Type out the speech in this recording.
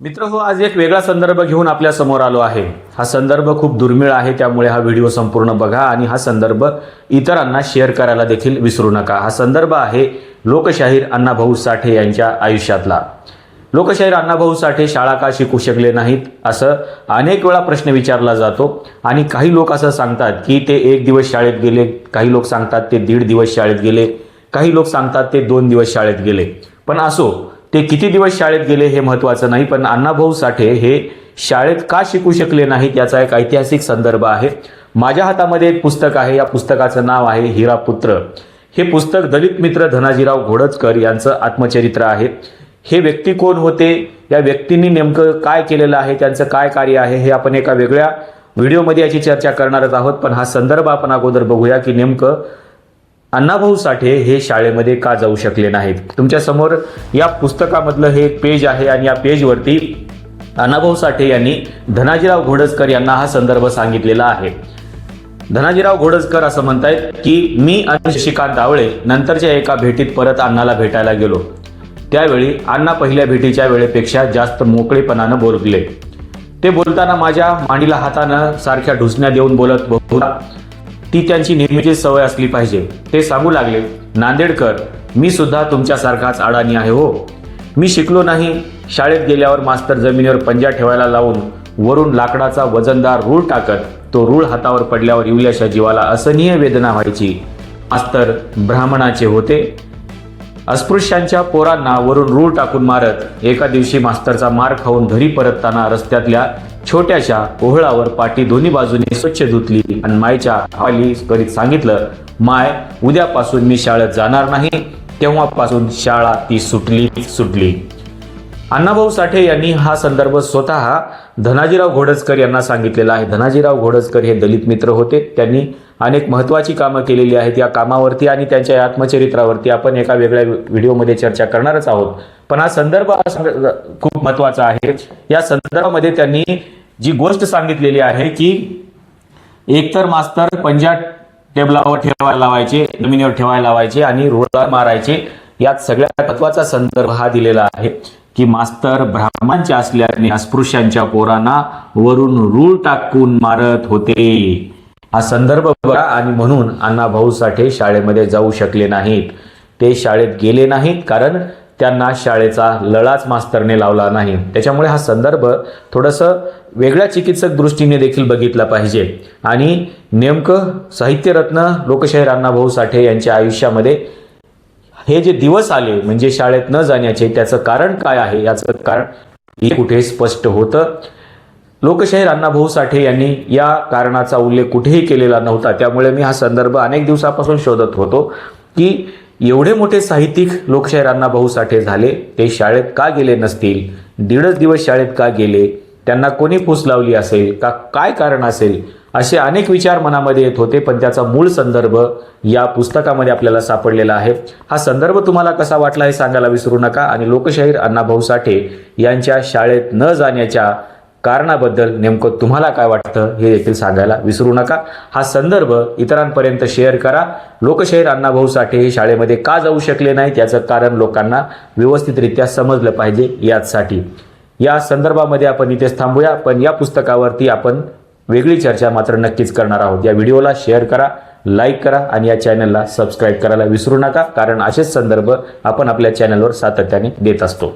मित्रहो, आज एक वेगळा संदर्भ घेऊन आपल्या समोर आलो आहे। हा संदर्भ खूप दुर्मिळ आहे, त्यामुळे हा व्हिडिओ संपूर्ण बघा आणि हा संदर्भ इतरांना शेअर करायला देखील विसरू नका। हा संदर्भ आहे लोकशाहीर अण्णाभाऊ साठे यांच्या आयुष्यातला। लोकशाहीर अण्णाभाऊ साठे शाळा का शिकू शकले नाहीत असं अनेक वेळा प्रश्न विचारला जातो आणि काही लोक असं सांगतात की ते 1 दिवस शाळेत गेले, काही लोक सांगतात ते 1.5 दिवस शाळेत गेले, काही लोक सांगतात ते 2 दिवस शाळेत गेले। पण असो, ते किती दिवस शाळेत गेले हे महत्त्वाचं नाही, पण अण्णाभाऊ साठे हे शाळेत का शिकू शकले नाहीत याचा एक ऐतिहासिक संदर्भ आहे। माझ्या हातामध्ये एक पुस्तक आहे, या पुस्तकाचं नाव आहे हिरापुत्र। हे पुस्तक दलित मित्र धनाजीराव घोडजकर यांचं आत्मचरित्र आहे। हे व्यक्ती कोण होते, या व्यक्तींनी नेमकं काय केलेलं आहे, त्यांचं काय कार्य आहे हे आपण एका वेगळ्या व्हिडिओमध्ये याची चर्चा करणारच आहोत। पण हा संदर्भ आपण अगोदर बघूया की नेमकं अण्णाभाऊ साठे हे शाळेमध्ये का जाऊ शकले नाहीत। तुमच्या समोर या पुस्तकामधलं हे पेज आहे आणि या पेजवरती अण्णाभाऊ साठे यांनी धनाजीराव घोडजकर यांना हा संदर्भ सांगितलेला आहे। धनाजीराव घोडजकर असं म्हणतायत की मी आणि शशिकांत आवळे नंतरच्या एका भेटीत परत अण्णाला भेटायला गेलो। त्यावेळी अण्णा पहिल्या भेटीच्या वेळेपेक्षा जास्त मोकळेपणानं बोलले। ते बोलताना माझ्या मांडीला हातानं सारख्या ढुसण्या देऊन बोलत बहुधा ती त्यांची नेहमीची सवय असली पाहिजे। ते सांगू लागले, नांदेडकर, मी सुद्धा तुमच्यासारखाच अडाणी आहे हो। मी शिकलो नाही। शाळेत गेल्यावर मास्तर जमिनीवर पंजा ठेवायला लावून वरून लाकडाचा वजनदार रूळ टाकत, तो रूळ हातावर पडल्यावर इवल्याच्या जीवाला असहनीय वेदना व्हायची। मास्तर ब्राह्मणाचे होते। अस्पृश्यांच्या पोरांना वरून रूळ टाकून मारत। एका दिवशी मास्तरचा मार खाऊन घरी परतताना रस्त्यातल्या छोट्याशा ओहळावर पाटी दोन्ही बाजूने स्वच्छ धुतली आणि मायच्या हवाली करीत सांगितलं, माय, उद्यापासून मी शाळेत जाणार नाही। तेव्हापासून शाळा ती सुटली। अण्णाभाऊ साठे यांनी हा संदर्भ स्वतः धनाजीराव घोडजकर यांना सांगितलेला आहे। धनाजीराव घोडजकर हे दलित मित्र होते। त्यांनी अनेक महत्त्वाची कामं केलेली आहेत। या कामावरती आणि त्यांच्या आत्मचरित्रावरती आपण एका वेगळ्या व्हिडिओमध्ये चर्चा करणारच आहोत। पण हा संदर्भ खूप महत्त्वाचा आहे। या संदर्भामध्ये त्यांनी जी गोष्ट सांगितलेली आहे की एकतर मास्तर पंजा टेबलावर ठेवायला लावायचे, जमिनीवर ठेवायला लावायचे आणि रुळा मारायचे। यात सगळ्यात महत्त्वाचा संदर्भ हा दिलेला आहे की मास्तर ब्राह्मणांचे असल्याने अस्पृश्यांच्या पोरांना वरून रूळ टाकून मारत होते। हा संदर्भ बघा। आणि म्हणून अण्णाभाऊ साठे शाळेमध्ये जाऊ शकले नाहीत। ते शाळेत गेले नाहीत कारण त्यांना शाळेचा लळाच मास्तरने लावला नाही। त्याच्यामुळे हा संदर्भ थोडंसं वेगळ्या चिकित्सक दृष्टीने देखील बघितला पाहिजे। आणि नेमकं साहित्यरत्न लोकशाहीर अण्णाभाऊ साठे यांच्या आयुष्यामध्ये हे जे दिवस आले म्हणजे शाळेत न जाण्याचे, त्याचं कारण काय आहे, याचं कारण हे कुठे स्पष्ट होतं। लोकशाहीर अण्णाभाऊ साठे यांनी या कारणाचा उल्लेख कुठेही केलेला नव्हता। त्यामुळे मी हा संदर्भ अनेक दिवसापासून शोधत होतो की एवढे मोठे साहित्यिक लोकशाहीर अण्णाभाऊ साठे झाले, ते शाळेत का गेले नसतील, 1.5 दिवस शाळेत का गेले, त्यांना कोणी फूस लावली असेल का, काय कारण असेल, असे अनेक विचार मनामध्ये येत होते। पण त्याचा मूळ संदर्भ या पुस्तकामध्ये आपल्याला सापडलेला आहे। हा संदर्भ तुम्हाला कसा वाटला हे सांगायला विसरू नका आणि लोकशाहीर अण्णाभाऊ साठे यांच्या शाळेत न जाण्याच्या कारणाबद्दल नेमकं तुम्हाला काय वाटतं हे देखील सांगायला विसरू नका। हा संदर्भ इतरांपर्यंत शेअर करा। लोकशाहीर अण्णाभाऊ साठे हे शाळेमध्ये का जाऊ शकले नाहीत याचं कारण लोकांना व्यवस्थितरित्या समजलं पाहिजे, यासाठी या संदर्भामध्ये आपण इथेच थांबूया। पण या पुस्तकावरती आपण वेगळी चर्चा मात्र नक्कीच करणार आहोत। या व्हिडिओला शेअर करा, लाईक करा आणि या चॅनलला सबस्क्राईब करायला विसरू नका, कारण असेच संदर्भ आपण आपल्या चॅनलवर सातत्याने देत असतो।